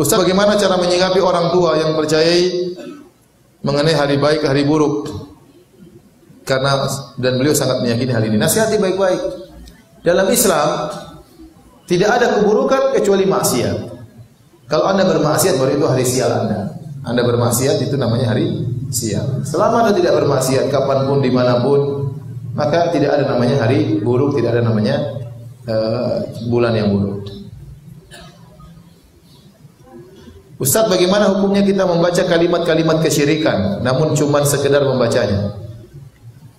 Ustaz, bagaimana cara menyikapi orang tua yang percayai mengenai hari baik, hari buruk? Karena dan beliau sangat meyakini hal ini. Nasihati baik-baik. Dalam Islam tidak ada keburukan kecuali maksiat. Kalau Anda bermaksiat baru itu hari sial Anda. Anda bermaksiat itu namanya hari sial. Selama Anda tidak bermaksiat kapanpun dimanapun, maka tidak ada namanya hari buruk, tidak ada namanya bulan yang buruk. Ustaz, bagaimana hukumnya kita membaca kalimat-kalimat kesyirikan namun cuma sekedar membacanya?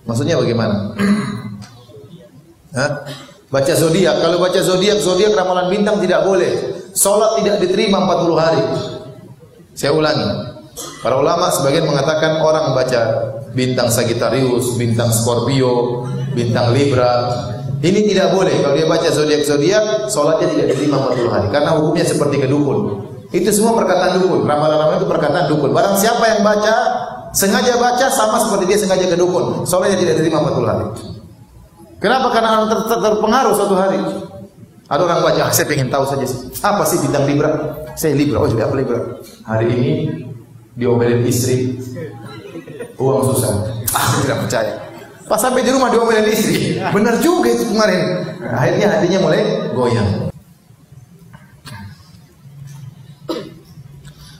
Maksudnya bagaimana? Hah? Baca zodiak. Kalau baca zodiak ramalan bintang tidak boleh. Salat tidak diterima 40 hari. Saya ulangi. Para ulama sebagian mengatakan orang baca bintang Sagittarius, bintang Scorpio, bintang Libra, ini tidak boleh. Kalau dia baca zodiak, salatnya tidak diterima 40 hari karena hukumnya seperti kedukun. Itu semua perkataan dukun. Ramalan-ramalan itu perkataan dukun. Barang siapa yang baca, sengaja baca sama seperti dia sengaja ke dukun. Soalnya tidak diterima 40 hari. Kenapa? Karena orang terpengaruh suatu hari. Ada orang baca, saya pengen tahu saja. Apa sih bintang Libra? Saya Libra. Oh, sudah apa Libra? Hari ini diomelin istri. Uang susah. Saya tidak percaya. Pas sampai di rumah diomelin istri. Benar juga itu kemarin. Akhirnya hatinya mulai goyang.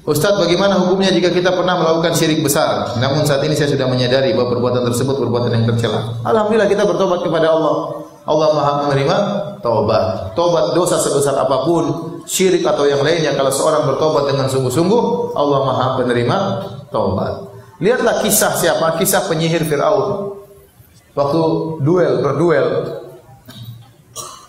Ustaz, bagaimana hukumnya jika kita pernah melakukan syirik besar, namun saat ini saya sudah menyadari bahwa perbuatan tersebut perbuatan yang tercela. Alhamdulillah kita bertobat kepada Allah. Allah Maha menerima taubat. Taubat dosa sebesar apapun, syirik atau yang lainnya, kalau seorang bertobat dengan sungguh-sungguh, Allah Maha penerima taubat. Lihatlah kisah siapa? Kisah penyihir Fir'aun. Waktu berduel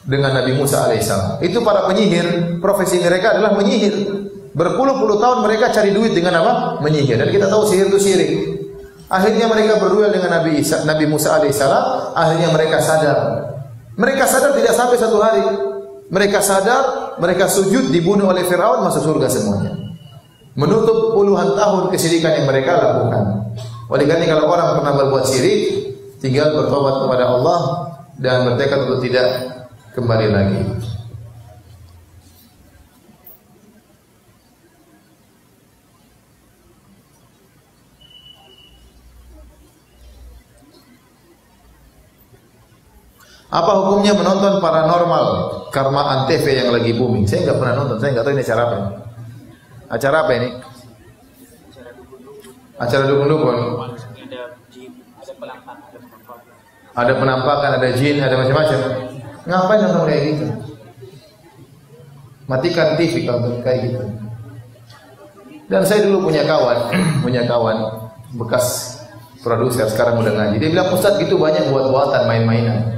dengan Nabi Musa alaihissalam. Itu para penyihir, profesi mereka adalah menyihir. Berpuluh-puluh tahun mereka cari duit dengan apa? Menyihir. Dan kita tahu sihir itu syirik. Akhirnya mereka berduel dengan Nabi Musa alaihissalam. Akhirnya mereka sadar. Mereka sadar tidak sampai 1 hari. Mereka sadar, mereka sujud, dibunuh oleh Fir'aun, masuk surga semuanya. Menutup puluhan tahun kesyirikan yang mereka lakukan. Oleh karena kalau orang pernah berbuat syirik, tinggal bertobat kepada Allah dan bertekad untuk tidak kembali lagi. Apa hukumnya menonton paranormal Karma Antv yang lagi booming? Saya nggak pernah nonton, saya nggak tahu ini acara apa. Acara apa ini? Acara dukun-dukun. Ada penampakan, ada jin, ada macam-macam. Ngapain nonton kayak gitu? Matikan TV kalau kayak gitu. Dan saya dulu punya kawan bekas produser, sekarang udah ngaji. Dia bilang, Ustaz gitu banyak buat-buatan, main-mainan.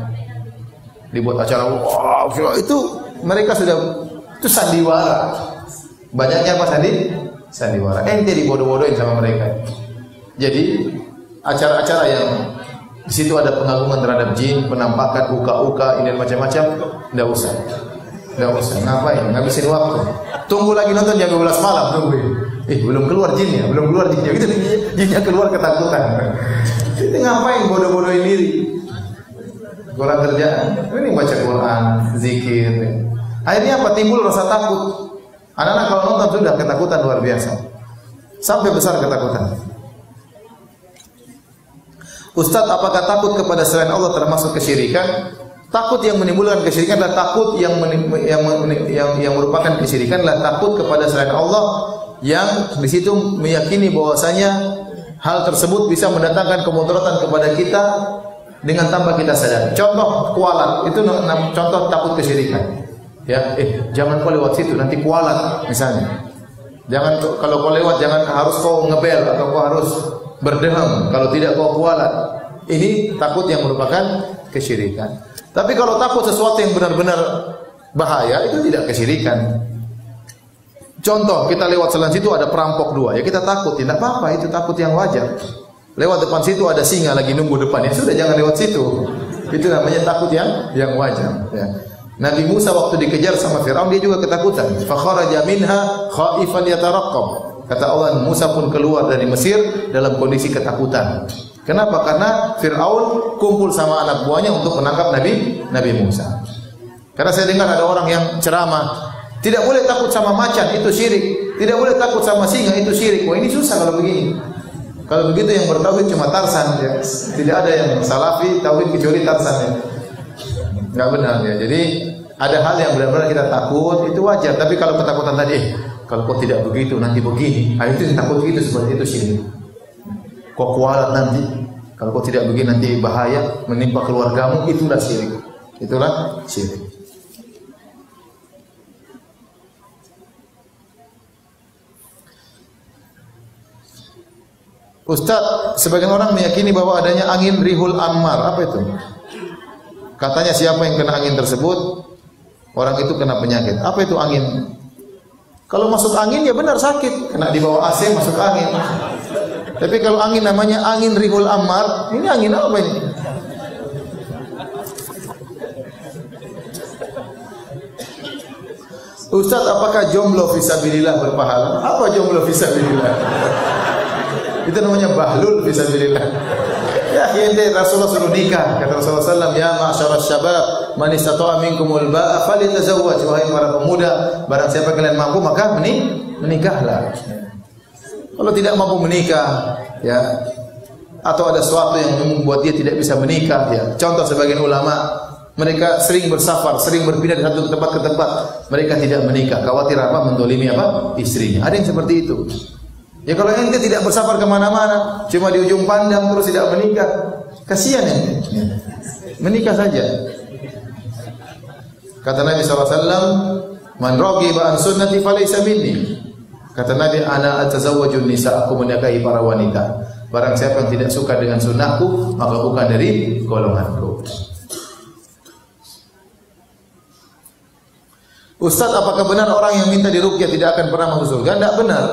Dibuat acara, wow, itu mereka sudah, itu sandiwara. Banyaknya apa sandiwara. Ente dibodoh-bodohin sama mereka. Jadi acara-acara yang di situ ada pengagungan terhadap jin, penampakan, uka-uka, ini macam-macam, enggak usah. Ngapain? Ngabisin waktu. Tunggu lagi nonton jam 12 malam, tungguin. Belum keluar jinnya. Gitu jinnya keluar ketakutan. Itu ngapain bodoh-bodohin diri? Kurang kerjaan. Ini baca Quran, zikir. Akhirnya apa? Timbul rasa takut. Anak-anak kalau nonton sudah ketakutan luar biasa. Sampai besar ketakutan. Ustaz, apakah takut kepada selain Allah termasuk kesyirikan? Takut yang menimbulkan kesyirikan adalah takut yang merupakan kesyirikan adalah takut kepada selain Allah yang di situ meyakini bahwasanya hal tersebut bisa mendatangkan kemudaratan kepada kita dengan tanpa kita sadar. Contoh kualat, itu contoh takut kesyirikan. Ya, jangan kau lewat situ, nanti kualat misalnya. Jangan kalau kau lewat jangan harus kau ngebel atau kau harus berdeham, kalau tidak kau kualat. Ini takut yang merupakan kesyirikan. Tapi kalau takut sesuatu yang benar-benar bahaya itu tidak kesyirikan. Contoh, kita lewat jalan situ ada perampok 2, ya kita takut, tidak apa-apa, itu takut yang wajar. Lewat depan situ ada singa lagi nunggu depan, ya sudah jangan lewat situ. Itu namanya takut yang wajar. Ya. Nabi Musa waktu dikejar sama Fir'aun dia juga ketakutan. Fa kharaja minha khaifan yataraqqab. Kata Allah, Musa pun keluar dari Mesir dalam kondisi ketakutan. Kenapa? Karena Fir'aun kumpul sama anak buahnya untuk menangkap Nabi Musa. Karena saya dengar ada orang yang ceramah, Tidak boleh takut sama macan, itu syirik. Tidak boleh takut sama singa, itu syirik. Wah, ini susah kalau begini. Kalau begitu yang bertauhid cuma Tarsan ya. Tidak ada yang salafi tauhid kecuali Tarsan ya. Enggak benar ya. Jadi ada hal yang benar-benar kita takut, itu wajar. Tapi kalau ketakutan tadi, kalau kau tidak begitu nanti begini, itu takut gitu seperti itu syirik. Kau kualat nanti, kalau kau tidak begini nanti bahaya menimpa keluargamu, itulah syirik. Itulah syirik. Ustaz, sebagian orang meyakini bahwa adanya angin rihul ammar. Apa itu? Katanya siapa yang kena angin tersebut, orang itu kena penyakit. Apa itu angin? Kalau masuk angin ya benar sakit, kena di bawah AC masuk angin. Tapi kalau angin namanya angin rihul ammar, ini angin apa ini? Ustaz, apakah jomblo fisabilillah berpahala? Apa jomblo fisabilillah? Itu namanya bahlul fisabilillah. Ya, ente Rasulullah suruh nikah. Kata Rasulullah SAW, ya ma'asyaras syabab, man istata'a minkumul ba'a falyatazawwaj. Wahai para pemuda, barang siapa kalian mampu maka menikahlah. Kalau tidak mampu menikah, ya, atau ada sesuatu yang membuat dia tidak bisa menikah, ya. Contoh sebagian ulama, mereka sering bersafar, sering berpindah dari satu tempat ke tempat, mereka tidak menikah, khawatir apa? Mendolimi apa? Istrinya. Ada yang seperti itu. Ya kalau ente tidak bersafar kemana-mana, cuma di ujung pandang terus tidak menikah, kasihan ente. Menikah saja. Kata Nabi SAW, man raghiba an sunnati falaysa minni. Kata Nabi, ana atazawwajun nisa, aku menikahi para wanita. Barang siapa yang tidak suka dengan sunnahku, maka bukan dari golonganku. Ustaz, apakah benar orang yang minta diruqyah tidak akan pernah masuk surga? Tidak benar.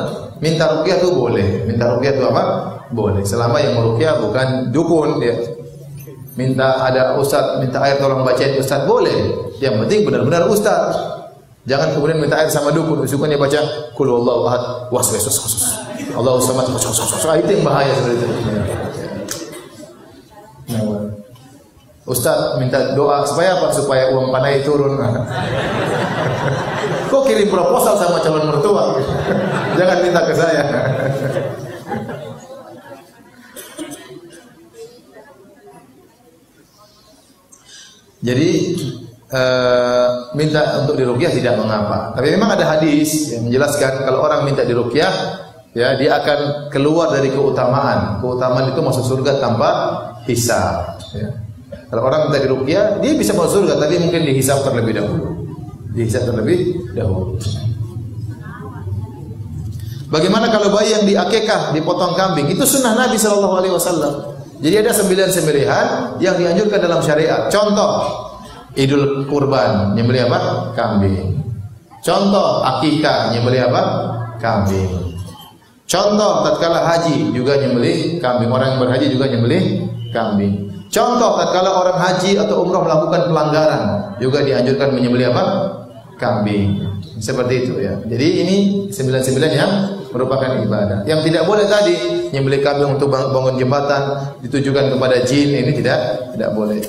Minta ruqyah itu boleh. Minta ruqyah itu apa? Boleh. Selama yang meruqyah bukan dukun, ya. Minta ada ustaz, minta air tolong bacain ustaz, boleh. Yang penting benar-benar ustaz. Jangan kemudian minta air sama dukun, sukanya baca qul huwallahu ahad, waswas. Allahu samad. Itu yang bahaya seperti itu. Ustaz minta doa supaya apa? Supaya uang panai turun. Kok kirim proposal sama calon mertua? Jangan minta ke saya. Jadi minta untuk diruqyah tidak mengapa. Tapi memang ada hadis yang menjelaskan kalau orang minta diruqyah, ya dia akan keluar dari keutamaan. Keutamaan itu masuk surga tanpa hisab. Ya. Kalau orang minta diruqyah, dia bisa masuk surga, tapi mungkin dihisab terlebih dahulu. Dihisab terlebih dahulu. Bagaimana kalau bayi yang diakekah, dipotong kambing? Itu sunnah Nabi SAW. Jadi ada 9 sembelihan yang dianjurkan dalam syariat. Contoh, Idul Kurban, nyembelih apa? Kambing. Contoh, akikah, nyembelih apa? Kambing. Contoh, tatkala haji juga nyembelih kambing. Orang yang berhaji juga nyembelih kambing. Contoh, tatkala orang haji atau umrah melakukan pelanggaran, juga dianjurkan menyembelih apa? Kambing. Seperti itu ya. Jadi ini 9 yang merupakan ibadah. Yang tidak boleh tadi menyembelih kambing untuk bangun jembatan, ditujukan kepada jin, ini tidak boleh.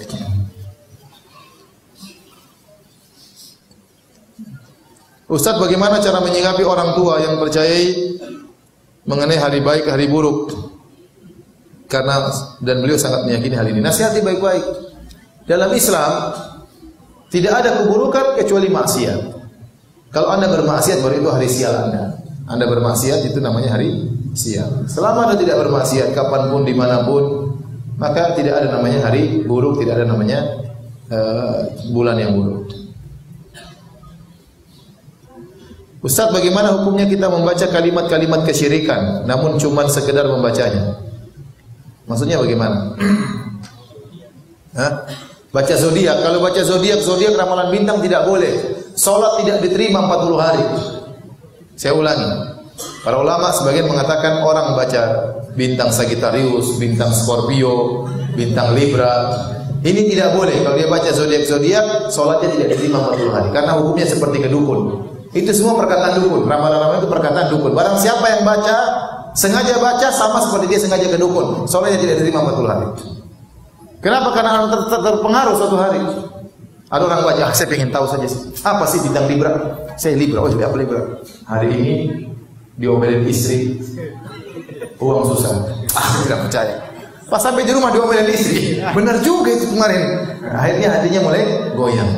Ustaz, bagaimana cara menyikapi orang tua yang percayai mengenai hari baik, hari buruk? Karena dan beliau sangat meyakini hal ini. Nasihati baik-baik. Dalam Islam tidak ada keburukan kecuali maksiat. Kalau Anda bermaksiat baru itu hari sial Anda. Anda bermaksiat itu namanya hari sial. Selama Anda tidak bermaksiat kapanpun dimanapun, maka tidak ada namanya hari buruk, tidak ada namanya bulan yang buruk. Ustaz, bagaimana hukumnya kita membaca kalimat-kalimat kesyirikan namun cuma sekedar membacanya? Maksudnya bagaimana? Baca zodiak. Kalau baca zodiak ramalan bintang tidak boleh. Salat tidak diterima 40 hari. Saya ulangi. Para ulama sebagian mengatakan orang baca bintang Sagittarius, bintang Scorpio, bintang Libra, ini tidak boleh. Kalau dia baca zodiak, salatnya tidak diterima 40 hari karena hukumnya seperti kedukun. Itu semua perkataan dukun. Ramalan-ramalan itu perkataan dukun. Barang siapa yang baca, sengaja baca sama seperti dia sengaja ke dukun. Soalnya tidak diterima 40 hari. Kenapa? Karena terpengaruh suatu hari. Ada orang baca, saya pengen tahu saja. Apa sih bintang Libra? Saya Libra. Oh, jadi apa Libra? Hari ini diomelin istri, uang susah. Tidak percaya. Pas sampai di rumah diomelin istri. Benar juga itu kemarin. Akhirnya hatinya mulai goyang.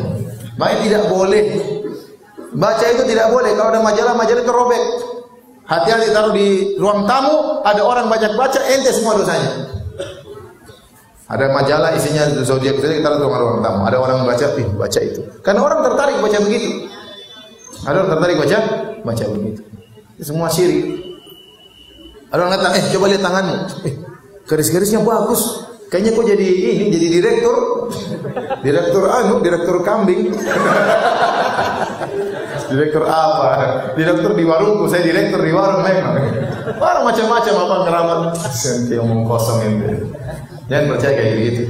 Makanya tidak boleh. Baca itu tidak boleh. Kalau ada majalah itu robek. Hati-hati taruh di ruang tamu. Ada orang baca-baca, ente semua dosanya. Ada majalah isinya zodiak saja kita taruh di ruang tamu. Ada orang baca itu. Karena orang tertarik baca begitu. Ada orang tertarik baca begitu. Semua syirik. Ada orang kata, coba lihat tanganmu. Garis-garisnya bagus. Kayaknya kok jadi direktur. Direktur kambing. Direktur apa? Direktur di warungku, saya direktur di warung memang. Orang macam-macam apa ngeramat. Senti omong kosong ini. Jangan percaya kayak gitu.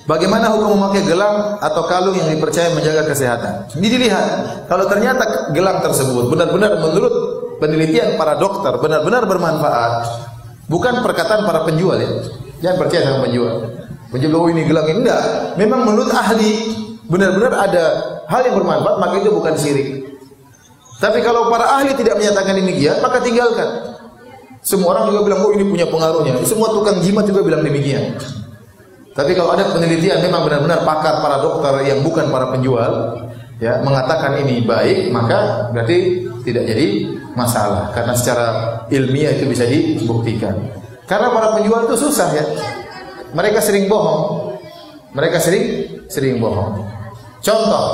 Bagaimana hukum memakai gelang atau kalung yang dipercaya menjaga kesehatan? Ini dilihat. Kalau ternyata gelang tersebut benar-benar menurut penelitian para dokter benar-benar bermanfaat, bukan perkataan para penjual ya. Jangan percaya sama penjual. Penjual ini gelang ini enggak. Memang menurut ahli benar-benar ada hal yang bermanfaat, maka itu bukan syirik. Tapi kalau para ahli tidak menyatakan demikian, maka tinggalkan. Semua orang juga bilang, oh ini punya pengaruhnya. Semua tukang jimat juga bilang demikian. Tapi kalau ada penelitian memang benar-benar pakar para dokter yang bukan para penjual, ya mengatakan ini baik, maka berarti tidak jadi masalah. Karena secara ilmiah itu bisa dibuktikan. Karena para penjual itu susah ya. Mereka sering bohong. Mereka sering bohong. Contoh,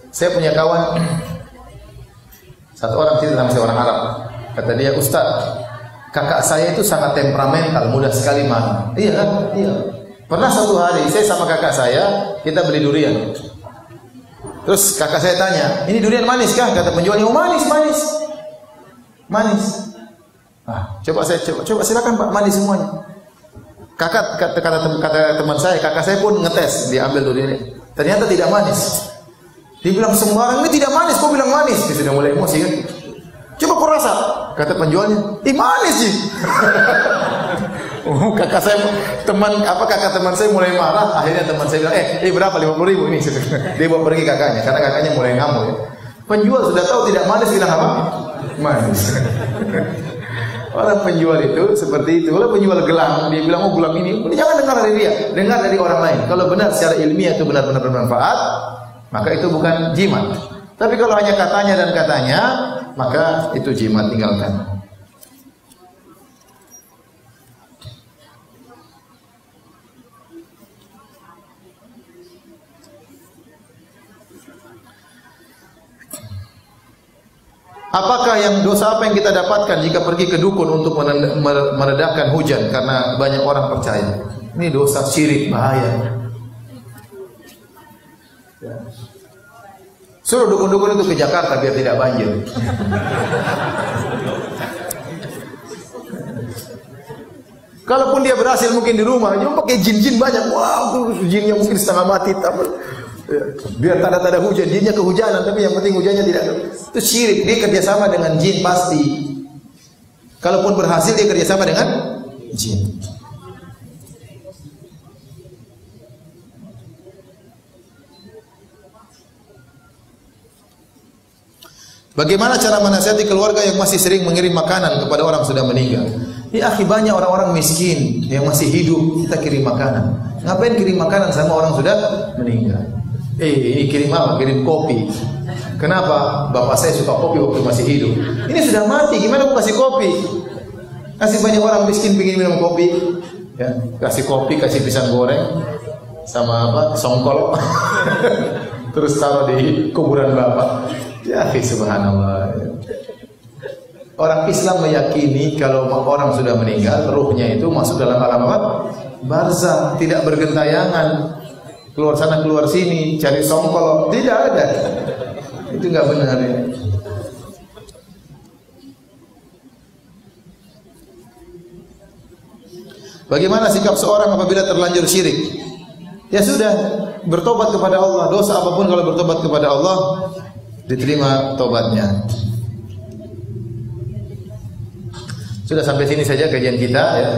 saya punya kawan. Satu orang cerita sama saya, orang Arab. Kata dia, Ustaz, kakak saya itu sangat temperamental, mudah sekali marah. Iya kan? Iya. Pernah satu hari, saya sama kakak saya, kita beli durian. Terus kakak saya tanya, ini durian manis kah? Kata penjualnya, oh manis. Coba silakan Pak, manis semuanya. Kata teman saya, kakak saya pun ngetes, dia ambil durian. Ternyata tidak manis. Dia bilang semua orang ini tidak manis, kok bilang manis? Dia sudah mulai emosi kan? Coba kau rasa, kata penjualnya, manis sih. Kakak teman saya mulai marah. Akhirnya teman saya bilang, berapa 50.000 ini? Dia bawa pergi kakaknya, karena kakaknya mulai ngamuk ya. Penjual sudah tahu tidak manis, bilang apa? Manis. Orang penjual itu seperti itu. Kalau penjual gelang, dia bilang, oh gelang ini jangan dengar dari dia, dengar dari orang lain. Kalau benar secara ilmiah itu benar-benar bermanfaat, maka itu bukan jimat. Tapi kalau hanya katanya, maka itu jimat, tinggalkan. Apakah dosa apa yang kita dapatkan jika pergi ke dukun untuk meredakan hujan karena banyak orang percaya? Ini dosa syirik, bahaya. Suruh dukun-dukun itu ke Jakarta biar tidak banjir. Kalaupun dia berhasil mungkin di rumah, dia pakai jin-jin banyak. Wow, jinnya mungkin setengah mati. Biar tanda-tanda hujan, jinnya kehujanan, tapi yang penting hujannya tidak. Itu syirik, dia kerjasama dengan jin pasti. Kalaupun berhasil dia kerjasama dengan jin. Bagaimana cara menasihati keluarga yang masih sering mengirim makanan kepada orang sudah meninggal? Ya akhi, banyak orang-orang miskin yang masih hidup kita kirim makanan. Ngapain kirim makanan sama orang sudah meninggal? Ini kirim apa? Kirim kopi. Kenapa? Bapak saya suka kopi waktu masih hidup. Ini sudah mati, gimana aku kasih kopi? Kasih banyak orang miskin pengen minum kopi. Ya, kasih kopi, kasih pisang goreng sama songkol. Terus taruh di kuburan bapak. Ya, subhanallah. Orang Islam meyakini kalau orang sudah meninggal, ruhnya itu masuk dalam alam apa? Barzakh, tidak bergentayangan. Keluar sana keluar sini cari songkol, tidak ada. Itu enggak benar ya. Bagaimana sikap seorang apabila terlanjur syirik? Ya sudah, bertobat kepada Allah. Dosa apapun kalau bertobat kepada Allah diterima tobatnya. Sudah sampai sini saja kajian kita ya.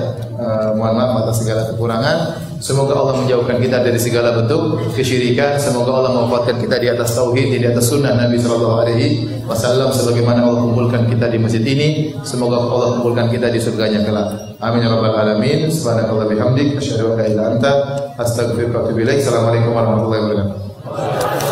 Mohon maaf atas segala kekurangan. Semoga Allah menjauhkan kita dari segala bentuk kesyirikan. Semoga Allah mewafatkan kita di atas tauhid, di atas sunnah Nabi sallallahu alaihi wasallam sebagaimana Allah kumpulkan kita di masjid ini. Semoga Allah kumpulkan kita di surganya kelak. Amin ya rabbal alamin. Subhanallahi bihamdik asyhadu an la ilaha illa anta astaghfiruka wa atubu ilaik. Assalamualaikum warahmatullahi wabarakatuh.